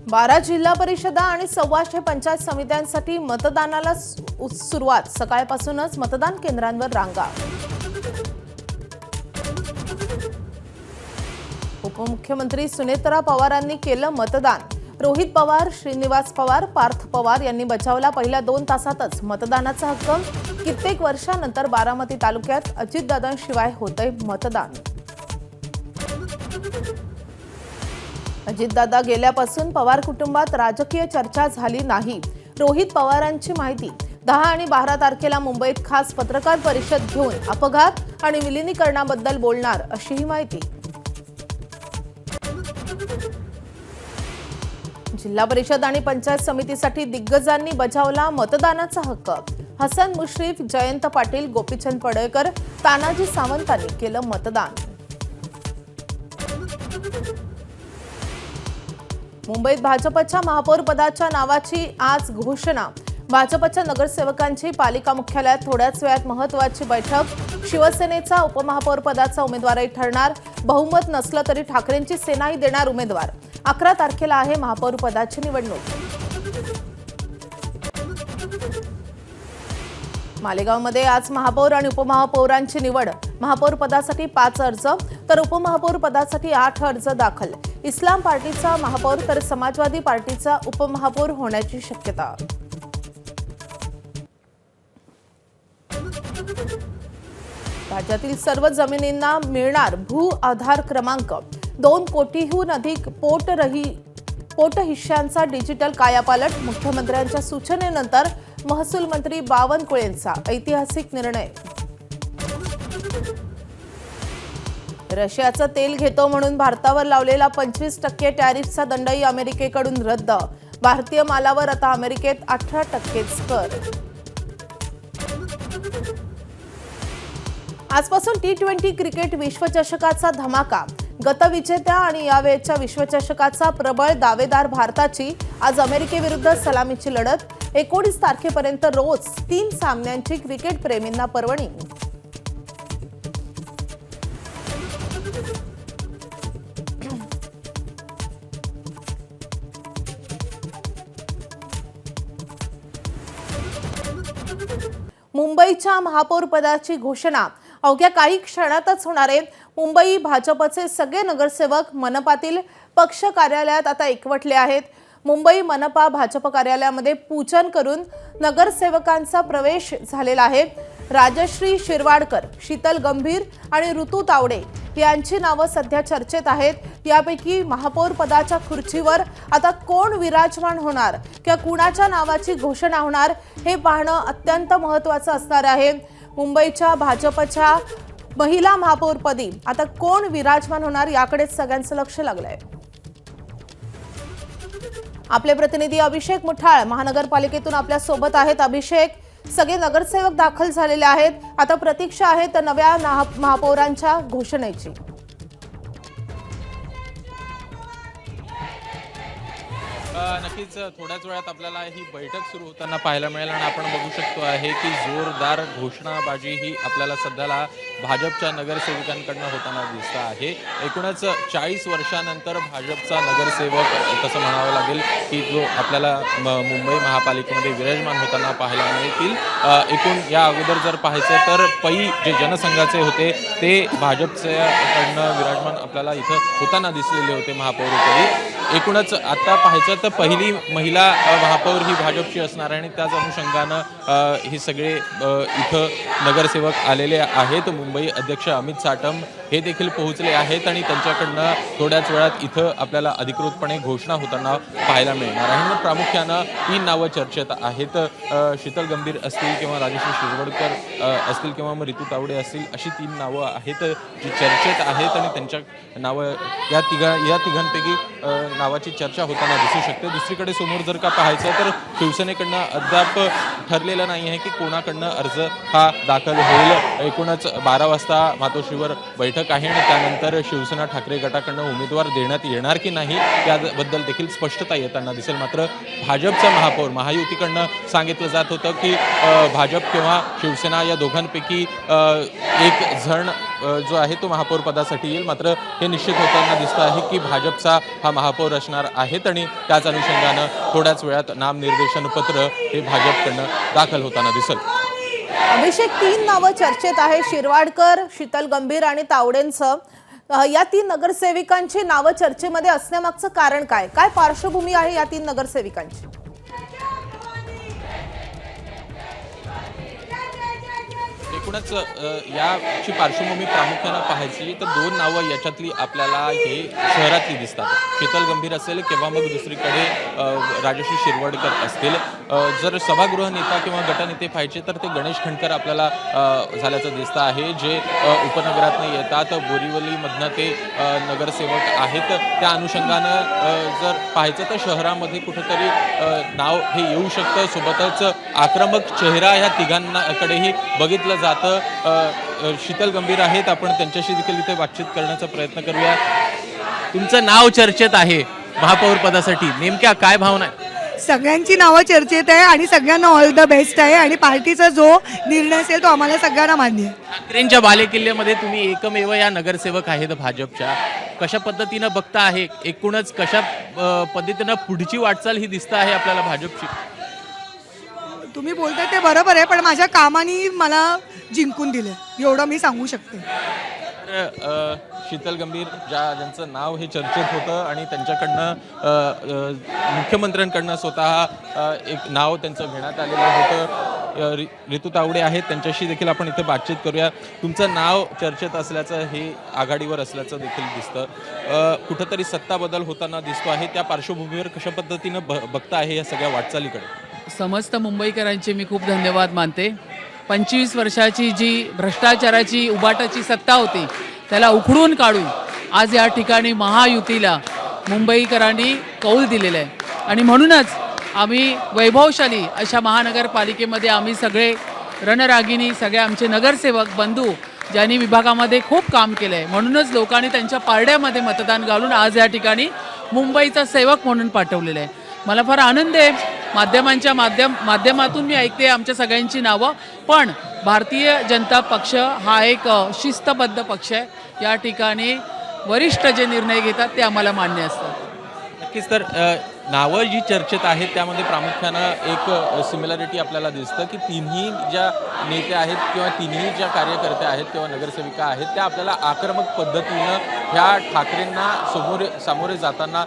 12 जिल्हा परिषदा आणि 125 पंचायत समित्यांसाठी मतदानाला सुरुवात। सकाळपासूनच मतदान केंद्रांवर रांगा। उपमुख्यमंत्री सुनेत्रा पवारांनी केलं मतदान। रोहित पवार, श्रीनिवास पवार, पार्थ पवार यांनी बजावला पहिल्या 2 तासातच मतदानाचा हक्क। कित्येक वर्षांनंतर बारामती तालुक्यात अजितदादांशिवाय होतंय मतदान। अजितदादा गेल्यापासून पवार कुटुंबात राजकीय चर्चा झाली नाही। रोहित पवारांची माहिती। 10 आणि 12 तारखेला मुंबईत खास पत्रकार परिषद घेऊन अपघात आणि विलिनीकरणाबद्दल बोलणार अशीही माहिती। जिल्हा परिषद आणि पंचायत समितीसाठी दिग्गजांनी बजावला मतदानाचा हक्क। हसन मुश्रीफ, जयंत पाटील, गोपीचंद पडळकर, तानाजी सावंतांनी केलं मतदान। मुंबईत भाजपच्या महापौर पदाच्या नावाची आज घोषणा। भाजपच्या नगरसेवकांची पालिका मुख्यालयात थोड्याच वेळात महत्त्वाची बैठक। शिवसेनेचा उपमहापौर पदाचा उमेदवारही ठरणार। बहुमत नसलं तरी ठाकरेंची सेनाही देणार उमेदवार। 11 तारखेला आहे महापौर पदाची निवडणूक। मालेगावमध्ये आज महापौर आणि उपमहापौरांची निवड। महापौर पदासाठी 5 अर्ज तर उपमहापौर पदासाठी 8 अर्ज दाखल। इस्लाम पार्टीचा महापौर तर समाजवादी पार्टीचा उपमहापौर होण्याची शक्यता। राज्यातील सर्व जमिनींना मिळणार भू आधार क्रमांक। 2 कोटीहून अधिक पोट हिश्श्यांचा डिजिटल कायापालट। मुख्यमंत्र्यांच्या सूचनेनंतर महसूल मंत्री बावनकुळेंचा ऐतिहासिक निर्णय। रशियाचं तेल घेतो म्हणून भारतावर लावलेला 25% टॅरिफचा दंडही अमेरिकेकडून रद्द। भारतीय मालावर आता अमेरिकेत 18%च कर। आजपासून T20 क्रिकेट विश्वचषकाचा धमाका। गतविजेत्या आणि यावेळच्या विश्वचषकाचा प्रबळ दावेदार भारताची आज अमेरिकेविरुद्ध सलामीची लढत। 19 तारखेपर्यंत रोज 3 सामन्यांची क्रिकेट प्रेमींना पर्वणी। मुंबईच्या महापौर पदाची घोषणा अवघ्या काही क्षणातच होणार आहे। मुंबई भाजपचे सगळे नगरसेवक मनपातील पक्ष कार्यालयात आता एकवटले आहेत। मुंबई मनपा भाजप कार्यालयामध्ये पूजन करून नगरसेवकांचा प्रवेश झालेला आहे। राजश्री शिरवाडकर, शीतल गंभीर आणि ऋतू तावडे यांची नावं सध्या चर्चेत आहेत। यापैकी महापौर पदाच्या खुर्चीवर आता कोण विराजमान होणार किंवा कुणाच्या नावाची घोषणा होणार हे पाहणं अत्यंत महत्त्वाचं असणार आहे। मुंबईच्या भाजपच्या महिला महापौरपदी आता कोण विराजमान होणार याकडेच सगळ्यांचं लक्ष लागलंय। आपले प्रतिनिधी अभिषेक मुठाळ महानगरपालिकेतून आपल्या सोबत आहेत। अभिषेक, सगळे नगरसेवक दाखल झालेले आहेत, आता प्रतीक्षा आहे तर नव्या महापौरांच्या घोषणेची। नक्कीच थोड्याच वेळात आपल्याला ही बैठक सुरू होताना पाहायला मिळेल आणि आपण बघू शकतो आहे की जोरदार घोषणाबाजी ही आपल्याला सध्याला भाजपच्या नगरसेवकांकडून होताना दिसत आहे। एकूणच 40 वर्षांनंतर भाजपचा नगरसेवक तसं म्हणावं लागेल की जो आपल्याला मुंबई महापालिकेमध्ये विराजमान होताना पाहायला मिळतील। एकूण या अगोदर जर पाहायचं तर पै जे जनसंघाचे होते ते भाजपच्याकडनं विराजमान आपल्याला इथं होताना दिसलेले होते महापौरपदी। एकूणच आता पाहायचं तर पहिली महिला महापौर ही भाजपची असणार आहे आणि त्याच अनुषंगानं हे सगळे इथं नगरसेवक आलेले आहेत। मुंबई अध्यक्ष अमित साटम हे देखील पोहोचले आहेत आणि त्यांच्याकडनं थोड्याच वेळात इथं आपल्याला अधिकृतपणे घोषणा होताना पाहायला मिळणार आहे। प्रामुख्यानं 3 नावं चर्चेत आहेत। शीतल गंभीर असतील किंवा राजश्री शिरवाडकर असतील किंवा मग ऋतू तावडे असतील, अशी 3 नावं आहेत जी चर्चेत आहेत आणि त्यांच्या नावं या तिघांपैकी नावाची चर्चा होताना दिसू शकते। दुसरीकडे समोर जर का पाहायचं तर शिवसेनेकडनं अद्याप ठरलेलं नाही आहे की कोणाकडनं अर्ज हा दाखल होईल। एकूणच 12 वाजता मातोश्रीवर बैठक आहे आणि त्यानंतर शिवसेना ठाकरे गटाकडनं उमेदवार देण्यात येणार की नाही याबद्दल देखील स्पष्टता येताना दिसेल। मात्र भाजपचा महापौर महायुतीकडनं सांगितलं जात होतं की भाजप किंवा शिवसेना या दोघांपैकी एक जण जो आहे तो महापौर पदासाठी येईल, मात्र हे निश्चित होताना दिसतं आहे की भाजपचा हा महापौर असणार आहेत आणि त्याच अनुषंगानं थोड्याच वेळात नामनिर्देशन पत्र हे भाजपकडनं दाखल होताना दिसेल. अभिषेक, 3 नावं चर्चेत आहे, शिरवाडकर, शीतल गंभीर आणि तावडेंचं. या 3 नगरसेविकांची नावं चर्चेमध्ये असण्यामागचं कारण काय? काय पार्श्वभूमी आहे या 3 नगरसेविकांची? एकूणच याची पार्श्वभूमी प्रामुख्यानं पाहायची तर 2 नावं याच्यातली आपल्याला हे शहरातली दिसतात. शीतल गंभीर असेल किंवा मग दुसरीकडे राजश्री शिरवाडकर असतील. जर सभागृह नेता किंवा गटनेते पाहिजे तर ते गणेश खंडकर आपल्याला झाल्याचं दिसतं आहे, जे उपनगरातनं येतात. बोरिवलीमधनं ते नगरसेवक आहेत. त्या अनुषंगानं जर पाहायचं तर शहरामध्ये कुठंतरी नाव हे येऊ शकतं. सोबतच आक्रमक चेहरा ह्या तिघांकडेही बघितलं जातं. शीतल गंभीर आहेत, आपण त्यांच्याशी देखील इथे बातचीत करण्याचा प्रयत्न करूया. तुमचं नाव चर्चेत आहे महापौर पदासाठी, नेमक्या काय भावना आहे? सगळ्यांची नावं चर्चेत आहे आणि सगळ्यांना ऑल द बेस्ट आहे आणि पार्टीचा जो निर्णय असेल तो आम्हाला सगळ्यांना मान्य आहे. ठाकरेंच्या बालेकिल्ल्यामध्ये तुम्ही एकमेव या नगरसेवक आहेत भाजपच्या. कशा पद्धतीनं बघता आहे, एकूणच कशा पद्धतीनं पुढची वाटचाल ही दिसत आहे आपल्याला भाजपची? तुम्ही बोलताय ते बरोबर आहे, पण माझ्या कामाने मला जिंकून दिलं एवढं मी सांगू शकते. तर शीतल गंभीर ज्यांचं नाव हे चर्चेत होतं आणि त्यांच्याकडनं मुख्यमंत्र्यांकडनं स्वतः एक नाव त्यांचं घेण्यात आलेलं होतं. ऋतू तावडे आहेत, त्यांच्याशी देखील आपण इथे बातचीत करूया. तुमचं नाव चर्चेत असल्याचं, हे आघाडीवर असल्याचं देखील दिसतं. कुठंतरी सत्ता बदल होताना दिसतो आहे. त्या पार्श्वभूमीवर कशा पद्धतीनं बघता आहे या सगळ्या वाटचालीकडे? समस्त मुंबईकरांचे मी खूप धन्यवाद मानते. 25 वर्षाची जी भ्रष्टाचाराची उबाटाची सत्ता होती त्याला उखडून काढून आज या ठिकाणी महायुतीला मुंबईकरांनी कौल दिलेलं आहे आणि म्हणूनच आम्ही वैभवशाली अशा महानगरपालिकेमध्ये आम्ही सगळे रणरागिणी, सगळे आमचे नगरसेवक बंधू ज्यांनी विभागामध्ये खूप काम केलं आहे, म्हणूनच लोकांनी त्यांच्या पारड्यामध्ये मतदान घालून आज या ठिकाणी मुंबईचा सेवक म्हणून पाठवलेलं आहे. मला फार आनंद आहे. माध्यमांच्या माध्यमातून मी ऐकते आमच्या सगळ्यांची नावं, पण भारतीय जनता पक्ष हा एक शिस्तबद्ध पक्ष आहे. या ठिकाणी वरिष्ठ जे निर्णय घेतात ते आम्हाला मान्य असतात. नक्कीच. तर नावं जी चर्चेत आहेत त्यामध्ये प्रामुख्यानं एक सिमिलॅरिटी आपल्याला दिसतं की तिन्ही ज्या नेत्या आहेत किंवा तिन्ही ज्या कार्यकर्त्या आहेत किंवा नगरसेविका आहेत त्या आपल्याला आक्रमक पद्धतीनं ह्या ठाकरेंना सामोरे जाताना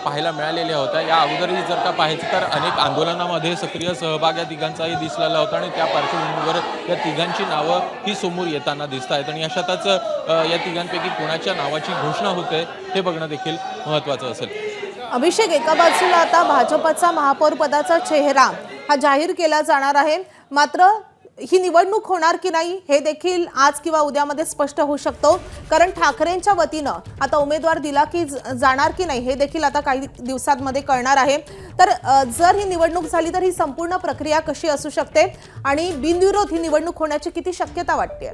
पाहायला मिळालेल्या होत्या. या अगोदरही जर का पाहायचं तर अनेक आंदोलनामध्ये सक्रिय सहभाग या तिघांचाही दिसलेला होता आणि त्या पार्श्वभूमीवर या तिघांची नावं ही समोर येताना दिसत आहेत आणि अशातच या तिघांपैकी कोणाच्या नावाची घोषणा होते हे बघणं देखील महत्त्वाचं असेल. अभिषेक, एका बाजूला आता भाजपचा महापौर पदाचा चेहरा हा जाहीर केला जाणार आहे, मात्र ही निवडणूक होणार की नाही हे देखील आज किंवा उद्यामध्ये स्पष्ट होऊ शकतो, कारण ठाकरेंच्या वतीनं आता उमेदवार दिला की जाणार की नाही हे देखील आता काही दिवसांमध्ये कळणार आहे. तर जर ही निवडणूक झाली तर ही संपूर्ण प्रक्रिया कशी असू शकते आणि बिनविरोध ही निवडणूक होण्याची किती शक्यता वाटते?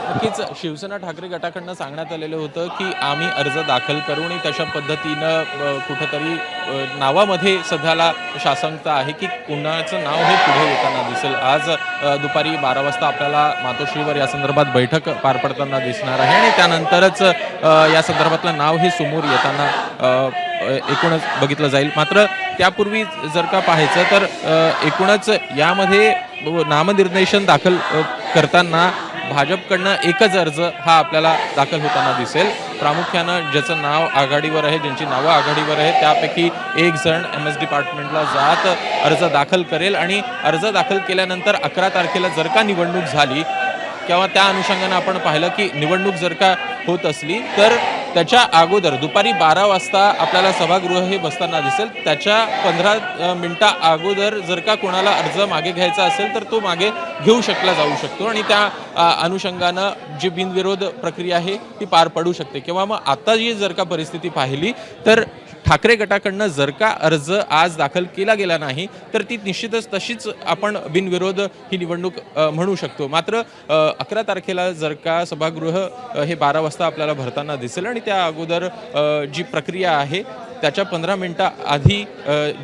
नक्कीच शिवसेना ठाकरे गटाकडनं सांगण्यात आलेलं होतं की आम्ही अर्ज दाखल करू आणि तशा पद्धतीनं कुठंतरी नावामध्ये सध्याला शासनता आहे की कुणाचं नाव हे पुढे येताना दिसेल. आज दुपारी 12 वाजता आपल्याला मातोश्रीवर या संदर्भात बैठक पार पडताना दिसणार आहे आणि त्यानंतरच या संदर्भातलं नाव हे समोर येताना एकूणच बघितलं जाईल. मात्र त्यापूर्वी जर का पाहायचं तर एकूणच यामध्ये नामनिर्देशन दाखल करताना भाजपकडनं एकच अर्ज हा आपल्याला दाखल होताना दिसेल. प्रामुख्यानं ज्याचं नाव आघाडीवर आहे, ज्यांची नावं आघाडीवर आहे त्यापैकी एक जण MS डिपार्टमेंटला जात अर्ज दाखल करेल आणि अर्ज दाखल केल्यानंतर 11 तारखेला जर का निवडणूक झाली किंवा त्या अनुषंगानं आपण पाहिलं की निवडणूक जर का होत असली तर त्याच्या अगोदर दुपारी 12 वाजता आपल्याला सभागृह हे बसताना दिसेल. त्याच्या 15 मिनिटा अगोदर जर का कोणाला अर्ज मागे घ्यायचा असेल तर तो मागे घेऊ जाऊ शकतो आणि त्या अनुषंगानं जी बिनविरोध प्रक्रिया आहे ती पार पडू शकते. किंवा मग आता जी जर का परिस्थिती पाहिली तर ठाकरे गटाकडनं जर का अर्ज आज दाखल केला गेला नाही तर ती निश्चितच तशीच आपण बिनविरोध ही निवडणूक म्हणू शकतो. मात्र 11 तारखेला जर का सभागृह हे 12 वाजता आपल्याला भरताना दिसेल आणि त्या अगोदर जी प्रक्रिया आहे त्याच्या 15 मिनिटं आधी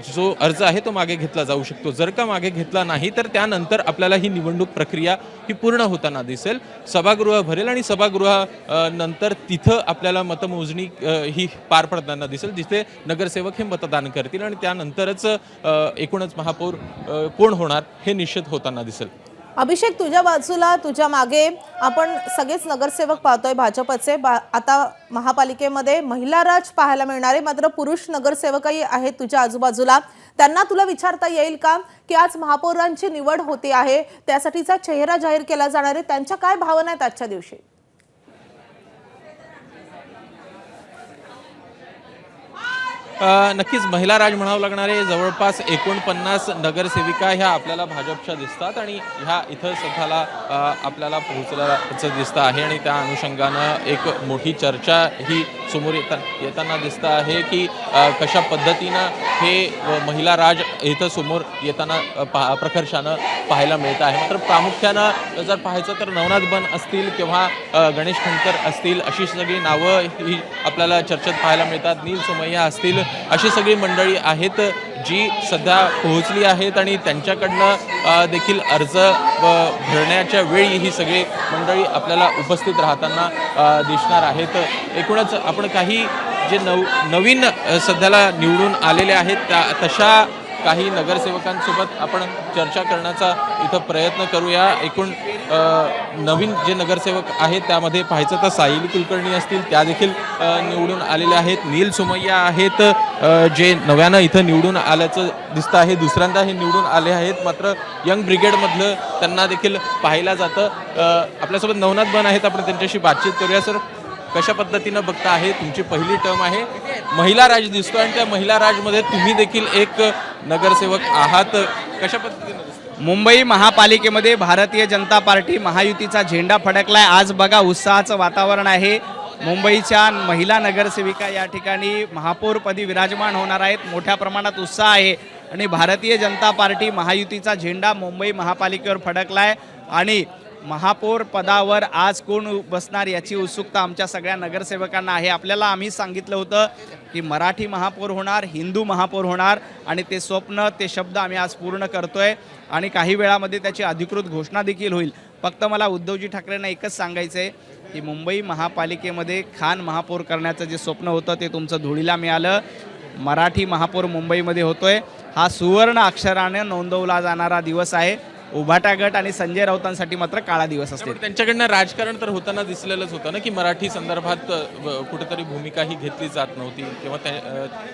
जो अर्ज आहे तो मागे घेतला जाऊ शकतो. जर का मागे घेतला नाही तर त्यानंतर आपल्याला ही निवडणूक प्रक्रिया ही पूर्ण होताना दिसेल. सभागृह भरेल आणि सभागृहानंतर तिथं आपल्याला मतमोजणी ही पार पडताना दिसेल, जिथे नगरसेवक हे मतदान करतील आणि त्यानंतरच एकूणच महापौर कोण होणार हे निश्चित होताना दिसेल. अभिषेक, तुझ्या बाजूला तुझ्या मागे आपण सगळेच नगरसेवक पाहतोय भाजपचे. आता महापालिकेमध्ये महिला राज पाहायला मिळणार आहे, मात्र पुरुष नगरसेवकही आहेत तुझ्या आजूबाजूला. त्यांना तुला विचारता येईल का की आज महापौरांची निवड होते आहे, त्यासाठीचा चेहरा जाहीर केला जाणार आहे, त्यांच्या काय भावना आहेत आजच्या दिवशी? नक्कीच महिला राज म्हणावं लागणारे जवळपास 49 नगरसेविका ह्या आपल्याला भाजपच्या दिसतात आणि ह्या इथं सध्याला आपल्याला पोहोचल्याचं दिसतं आहे आणि त्या अनुषंगानं एक मोठी चर्चा ही समोर येताना दिसतं आहे की कशा पद्धतीनं हे महिला राज इथं समोर येताना प्रकर्षानं पाहायला मिळतं आहे. मात्र प्रामुख्यानं जर पाहायचं तर नवनाथ बन असतील किंवा गणेश खंडकर असतील अशी सगळी नावं ही आपल्याला चर्चेत पाहायला मिळतात. नील सोमय्या असतील अशी सगळी मंडळी आहेत जी सध्या पोहोचली आहेत आणि त्यांच्याकडनं देखील अर्ज भरण्याच्या वेळी ही सगळी मंडळी आपल्याला उपस्थित राहताना दिसणार आहेत. एकूणच आपण काही जे नवीन सध्याला निवडून आलेले आहेत तशा काही नगरसेवकांसोबत आपण चर्चा करण्याचा इथं प्रयत्न करूया. एकूण नवीन जे नगरसेवक आहेत त्यामध्ये पाहायचं तर साहिल कुलकर्णी असतील, त्या देखील निवडून आलेल्या आहेत. नील सोमय्या आहेत जे नव्यानं इथं निवडून आल्याचं दिसतं आहे, दुसऱ्यांदा हे निवडून आले आहेत. मात्र यंग ब्रिगेडमधलं त्यांना देखील पाहिलं जातं. आपल्यासोबत नवनाथ बन आहेत, आपण त्यांच्याशी बातचीत करूया. सर, कशा पद्धतीनं बघता आहे, तुमची पहिली टर्म आहे, महिला राज दिसतो आणि त्या महिला राजमध्ये तुम्ही देखील एक नगरसेवक आहात, कशा पद्धतीनं दिसतं? मुंबई महापालिकेमध्ये भारतीय जनता पार्टी महायुतीचा झेंडा फडकलाय. आज बघा उत्साहाचं वातावरण आहे. मुंबईच्या महिला नगरसेविका या ठिकाणी महापौरपदी विराजमान होणार आहेत. मोठ्या प्रमाणात उत्साह आहे आणि भारतीय जनता पार्टी महायुतीचा झेंडा मुंबई महापालिकेवर फडकलाय आणि महापौर पदावर आज कोण बसणार याची उत्सुकता आमच्या सगळ्या नगरसेवकांना आहे. आपल्याला आम्ही सांगितलं होतं की मराठी महापौर होणार, हिंदू महापौर होणार आणि ते स्वप्न, ते शब्द आम्ही आज पूर्ण करतोय आणि काही वेळामध्ये त्याची अधिकृत घोषणा देखील होईल. फक्त मला उद्धवजी ठाकरेंना एकच सांगायचं आहे की मुंबई महापालिकेमध्ये खान महापौर करण्याचं जे स्वप्न होतं ते तुमचं धुळीला मिळालं. मराठी महापौर मुंबईमध्ये होतोय. हा सुवर्ण अक्षराने नोंदवला जाणारा दिवस आहे. उभाटा गट आणि संजय राऊतांसाठी मात्र काळा दिवस असते. त्यांच्याकडनं राजकारण तर होताना दिसलेलंच होतं ना की मराठी संदर्भात कुठेतरी भूमिका ही घेतली जात नव्हती किंवा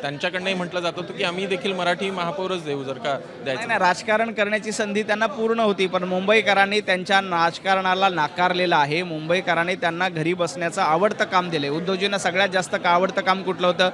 त्यांच्याकडनंही म्हटलं जात होतं की आम्ही देखील मराठी महापौरच देऊ जर का द्यायचं. नाही, राजकारण करण्याची संधी त्यांना पूर्ण होती, पण मुंबईकरांनी त्यांच्या राजकारणाला नाकारलेलं आहे. मुंबईकरांनी त्यांना घरी बसण्याचं आवडतं काम दिले. उद्धवजींना सगळ्यात जास्त आवडतं काम कुठलं होतं?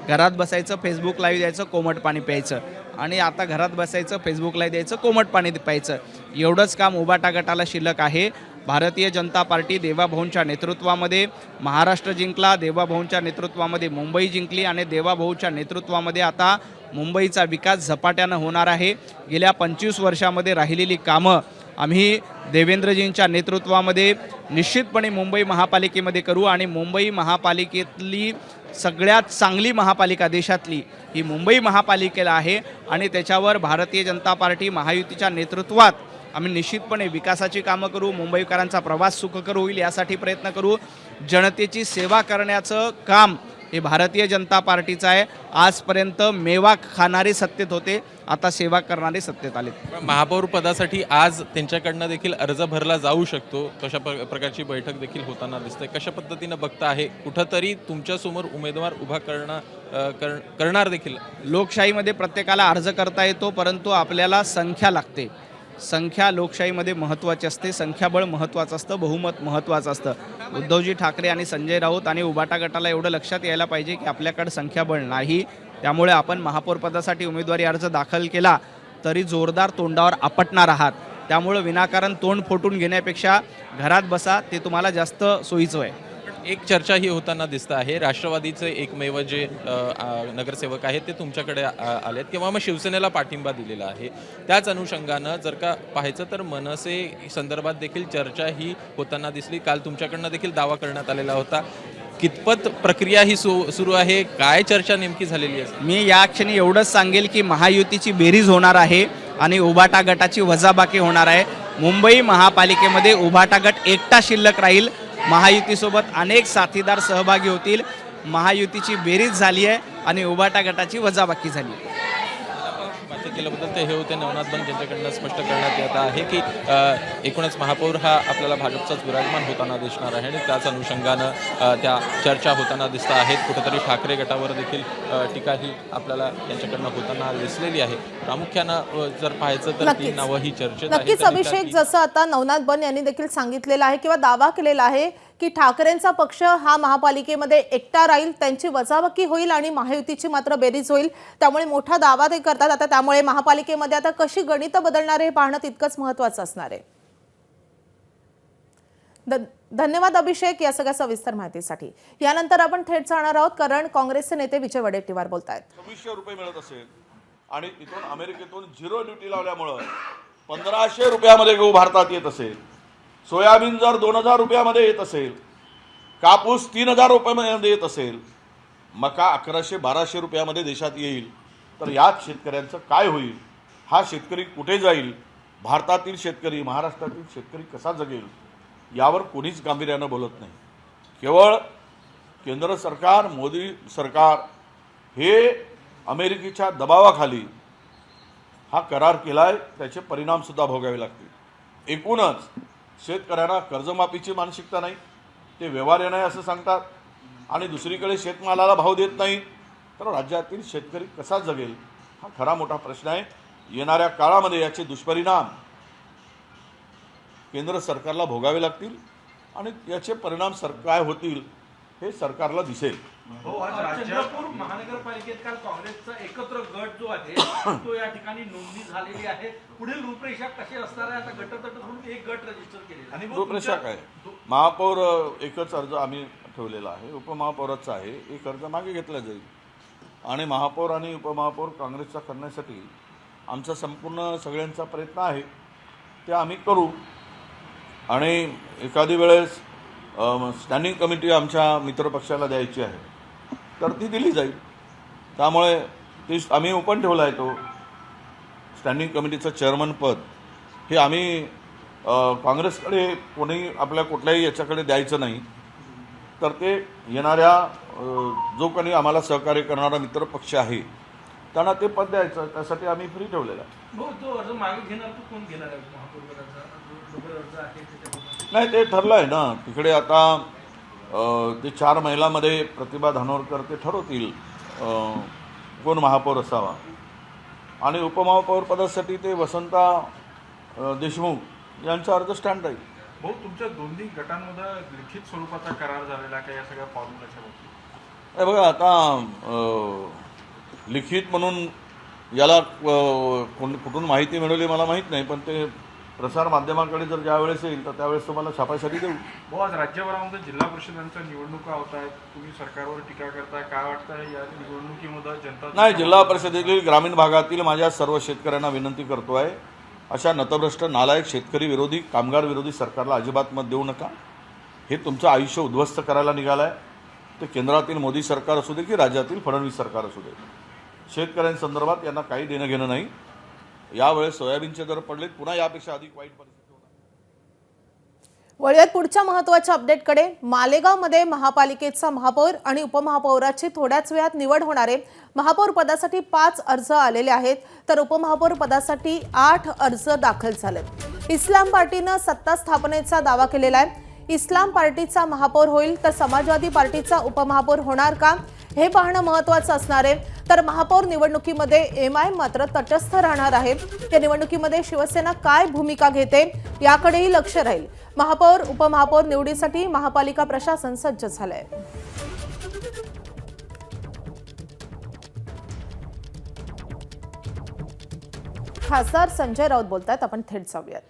घरात बसायचं, फेसबुक लाईव्ह द्यायचं, कोमट पाणी प्यायचं. आणि आता घरात बसायचं, फेसबुक लाईव्ह द्यायचं, कोमट पाणी प्यायचं. एवढंच काम उभाटा गटाला शिल्लक आहे. भारतीय जनता पार्टी देवाभाऊंच्या नेतृत्वामध्ये महाराष्ट्र जिंकला, देवाभाऊंच्या नेतृत्वामध्ये मुंबई जिंकली आणि देवाभाऊच्या नेतृत्वामध्ये आता मुंबईचा विकास झपाट्यानं होणार आहे. गेल्या 25 वर्षामध्ये राहिलेली कामं आम्ही देवेंद्रजींच्या नेतृत्वामध्ये निश्चितपणे मुंबई महापालिकेमध्ये करू आणि मुंबई महापालिकेतली सगळ्यात चांगली महापालिका देशातली ही मुंबई महापालिकेला आहे आणि त्याच्यावर भारतीय जनता पार्टी महायुतीच्या नेतृत्वात आम्ही निश्चितपणे विकासाची कामं करू, मुंबईकरांचा प्रवास सुखकर होईल यासाठी प्रयत्न करू. जनतेची सेवा करण्याचं काम हे भारतीय जनता पार्टीचं आहे. आजपर्यंत मेवा खाणारे सत्तेत होते, आता सेवा करणारे सत्तेत आले. महापौर पदासाठी आज त्यांच्याकडनं देखील अर्ज भरला जाऊ शकतो, तशा प्रकारची बैठक देखील होताना दिसते. कशा पद्धतीनं बघता आहे, कुठंतरी तुमच्यासमोर उमेदवार उभा करणार देखील? लोकशाहीमध्ये प्रत्येकाला अर्ज करता येतो, परंतु आपल्याला संख्या लागते. संख्या लोकशाहीमध्ये महत्त्वाची असते, संख्याबळ महत्त्वाचं असतं, बहुमत महत्त्वाचं असतं. उद्धवजी ठाकरे आणि संजय राऊत आणि उभाटा गटाला एवढं लक्षात यायला पाहिजे की आपल्याकडे संख्याबळ नाही. त्यामुळे आपण महापौरपदासाठी उमेदवारी अर्ज दाखल केला तरी जोरदार तोंडावर आपटणार आहात. त्यामुळे विनाकारण तोंड फोटून घेण्यापेक्षा घरात बसा, ते तुम्हाला जास्त सोयीचं आहे. एक चर्चा ही होताना दिसत आहे, राष्ट्रवादीचे एकमेव जे नगरसेवक आहेत ते तुमच्याकडे आलेत किंवा मग शिवसेनेला पाठिंबा दिलेला आहे. त्याच अनुषंगानं जर का पाहायचं तर मनसे संदर्भात देखील चर्चा ही होताना दिसली. काल तुमच्याकडनं देखील दावा करण्यात आलेला होता. कितपत प्रक्रिया ही सुरू आहे, काय चर्चा नेमकी झालेली आहे? मी या क्षणी एवढंच सांगेल की महायुतीची बेरीज होणार आहे आणि उभाटा गटाची वजाबाकी होणार आहे. मुंबई महापालिकेमध्ये उभाटा गट एकटा शिल्लक राहील. महायुतीसोबत अनेक साथीदार सहभागी होतील. महायुतीची बेरीज झाली आहे आणि उभाटा गटाची वजाबाकी झाली आहे. बातचीत केल्याबद्दल ते हे होते नवनाथ बन, ज्यांच्याकडनं स्पष्ट करण्यात येत आहे की एकूणच महापौर हा आपल्याला भाजपचाच विराजमान होताना दिसणार आहे आणि त्याच अनुषंगानं त्या चर्चा होताना दिसत आहेत. कुठेतरी ठाकरे गटावर देखील टीका ही आपल्याला यांच्याकडनं होताना दिसलेली आहे. प्रामुख्यानं जर पाहायचं तर ती नक्कीच. नावं ही चर्चेत आहेत. नक्कीच अभिषेक, जसं आता नवनाथ बन यांनी देखील सांगितलेलं आहे किंवा दावा केलेला आहे की ठाकरेंचा पक्ष हा महापालिकेमध्ये एकटा राहील, त्यांची वजाबाकी होईल आणि महायुतीची मात्र बेरीज होईल. त्यामुळे मोठा दावा ते करतात. आता त्यामुळे महापालिकेमध्ये आता कशी गणितं बदलणार हे पाहणं तितकंच महत्त्वाचं असणार आहे. धन्यवाद अभिषेक या सगळ्या सविस्तर माहितीसाठी. यानंतर आपण थेट जाणार आहोत कारण काँग्रेसचे नेते विजय वडेट्टीवार बोलतायत. 2600 रुपये मिळत असेल आणि इथून अमेरिकेतून 0 ड्युटी लावल्यामुळं 1500 रुपयामध्ये गहू भारतात येत असेल, सोयाबीन जर 2000 रुपयामध्ये येत असेल, कापूस 3000 रुपयामध्ये येत असेल, मका 1100-1200 रुपयामध्ये देशात येईल, तर याच शेतकऱ्यांचं काय होईल? हा शेतकरी कुठे जाईल? भारतातील शेतकरी, महाराष्ट्रातील शेतकरी कसा जगेल? यावर कोणीच गांभीर्यानं बोलत नाही. केवळ केंद्र सरकार, मोदी सरकार हे अमेरिकेच्या दबावाखाली हा करार केलाय, त्याचे परिणामसुद्धा भोगावे लागतील. एकूणच शेतकऱ्यांना कर्जमाफीची मानसिकता नाही, ते व्यवहार्य नाही असं सांगतात आणि दुसरीकडे शेतमालाला भाव देत नाही, तर राज्यातील शेतकरी कसा जगेल हा खरा मोठा प्रश्न आहे. येणाऱ्या काळामध्ये याचे दुष्परिणाम केंद्र सरकारला भोगावे लागतील आणि याचे परिणाम काय होतील हे सरकारला दिसेल. चंद्रपूर महानगरपालिकेत काल काँग्रेसचा एकत्र गट जो आहे तो या ठिकाणी नोंदणी झालेली आहे. पुढील रूपरेषा कशी असणार आहे? आता गटतट म्हणून एक गट रजिस्टर केलेला आहे. रूपरेषा काय? महापौर एकच अर्ज आम्ही ठेवलेला आहे, उपमहापौराचा आहे. एक अर्ज मागे घेतला जाईल आणि महापौर आणि उपमहापौर काँग्रेसचा करण्यासाठी आमचा संपूर्ण सगळ्यांचा प्रयत्न आहे, ते आम्ही करू. आणि एखादी वेळेस स्टँडिंग कमिटी आमच्या मित्रपक्षाला द्यायची आहे तर ती दिली जाईल. त्यामुळे ती आम्ही ओपन ठेवला आहे. तो स्टँडिंग कमिटीचं चेअरमन पद हे आम्ही काँग्रेसकडे कोणी आपल्या कुठल्याही याच्याकडे द्यायचं नाही, तर ते येणाऱ्या जो कोणी आम्हाला सहकार्य करणारा मित्रपक्ष आहे त्यांना ते पद द्यायचं, त्यासाठी आम्ही फ्री ठेवलेलं आहे. जो अर्ज मागे घेणार तो कोण घेणार आहे? महापौरपदाचा जो अर्ज आहे नाही, ते ठरलं आहे ना तिकडे. आता ते 4 महिलामध्ये प्रतिभा धानोरकर ते ठरवतील कोण महापौर असावा आणि उपमहापौर पदासाठी ते वसंता देशमुख यांचा अर्ज स्टँड राहील. भाऊ, तुमच्या दोन्ही गटांमध्ये लिखित स्वरूपाचा करार झालेला का या सगळ्या फॉर्म्युलाच्या बाबतीत? हे बघा, आता लिखित म्हणून याला कुठून माहिती मिळवली मला माहीत नाही, पण ते प्रसार माध्यमाकडे जर ज्यावेळेस येईल तर त्यावेळेस तुम्हाला छापासाठी देऊ. भाऊ, आज राज्यभरामध्ये जिल्हा परिषदांच्या निवडणुका होत आहेत, तुम्ही सरकारवर टीका करताय, काय वाटतं या निवडणुकीमध्ये जनता? नाही, जिल्हा परिषदेतील ग्रामीण भागातील माझ्या सर्व शेतकऱ्यांना विनंती करतो आहे, अशा नतभ्रष्ट नालायक शेतकरी विरोधी कामगार विरोधी सरकारला अजिबात मत देऊ नका. हे तुमचं आयुष्य उद्ध्वस्त करायला निघालं आहे. ते केंद्रातील मोदी सरकार असू दे की राज्यातील फडणवीस सरकार असू दे, शेतकऱ्यांसंदर्भात यांना काही देणं घेणं नाही. यावेळेस सोयाबीनचे दर पडलेत, पुन्हा यापेक्षा अधिक वाईट परिस्थिती होणार. वळूयात पुढच्या महत्त्वाच्या अपडेटकडे. मालेगावमध्ये महापालिकेचा महापौर आणि उपमहापौराची थोड्याच वेळात निवड होणार आहे. महापौर पदासाठी 5 अर्ज आलेले आहेत, तर उपमहापौर पदासाठी 8 अर्ज दाखल झालेत. इस्लाम पार्टीनं सत्ता स्थापनेचा दावा केलेला आहे. इस्लाम पार्टीचा महापौर होईल तर समाजवादी पार्टीचा उपमहापौर होणार का हे पाहणं महत्त्वाचं असणार आहे. तर महापौर निवडणुकीमध्ये एमआयएम मात्र तटस्थ राहणार आहे. या निवडणुकीमध्ये शिवसेना काय भूमिका घेते याकडेही लक्ष राहील. महापौर उपमहापौर निवडीसाठी महापालिका प्रशासन सज्ज झालंय. खासदार संजय राऊत बोलतायत, आपण थेट जाऊयात.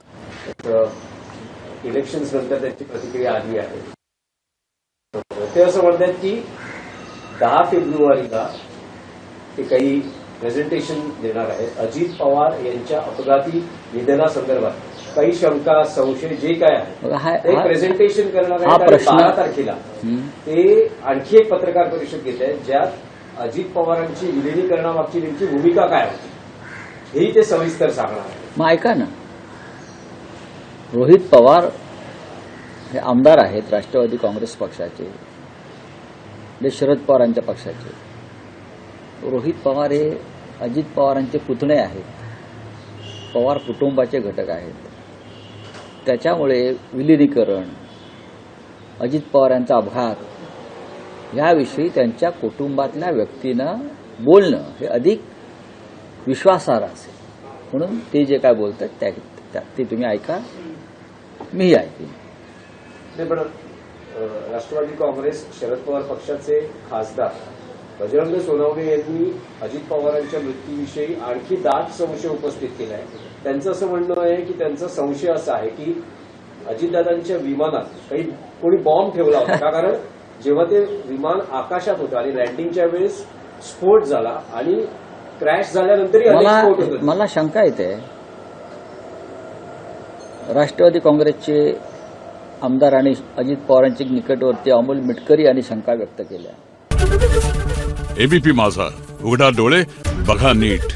इलेक्शन्स नंतर त्यांची प्रतिक्रिया आली आहे. ते असं म्हणतात की 10 फेब्रुवारीला ते काही प्रेझेंटेशन देणार आहेत अजित पवार यांच्या अपघाती निधनासंदर्भात. काही शंका संशय जे काय आहे बघा, ते प्रेझेंटेशन करणार हा आहेत आणि प्रश्न- 12 तारखेला ते आणखी एक पत्रकार परिषद घेत आहेत ज्यात अजित पवारांची विलिनीकरणामागची नेमकी भूमिका काय होती हेही ते सविस्तर सांगणार आहेत. मग ऐका ना, रोहित पवार हे आमदार आहेत राष्ट्रवादी काँग्रेस पक्षाचे, ते शरद पवारांच्या पक्षाचे. रोहित पवार हे अजित पवारांचे पुतणे आहेत, पवार कुटुंबाचे घटक आहेत. त्याच्यामुळे विलिनीकरण, अजित पवारांचा अपघात याविषयी त्यांच्या कुटुंबातल्या व्यक्तीनं बोलणं हे अधिक विश्वासार्ह असेल. म्हणून ते जे काय बोलतात ते तुम्ही ऐका, मीही ऐकेन. नाही पण राष्ट्रवादी काँग्रेस शरद पवार पक्षाचे खासदार बजरंग सोनवणे यांनी अजित पवारांच्या मृत्यूविषयी आणखी दाट संशय उपस्थित केला आहे. त्यांचं असं म्हणणं आहे की त्यांचा संशय असा आहे की अजितदादांच्या विमानात काही कोणी बॉम्ब ठेवला होता का, कारण जेव्हा ते विमान आकाशात होतं आणि लँडिंगच्या वेळेस स्फोट झाला आणि क्रॅश झाल्यानंतरही अनेक स्फोट होत होते. मला शंका येते, राष्ट्रवादी काँग्रेसचे आमदार आणि अजित पवारांच्या निकटवर्ती अमोल मिटकरी यांनी शंका व्यक्त केल्या. एबीपी माझा, उघडा डोळे बघा नीट.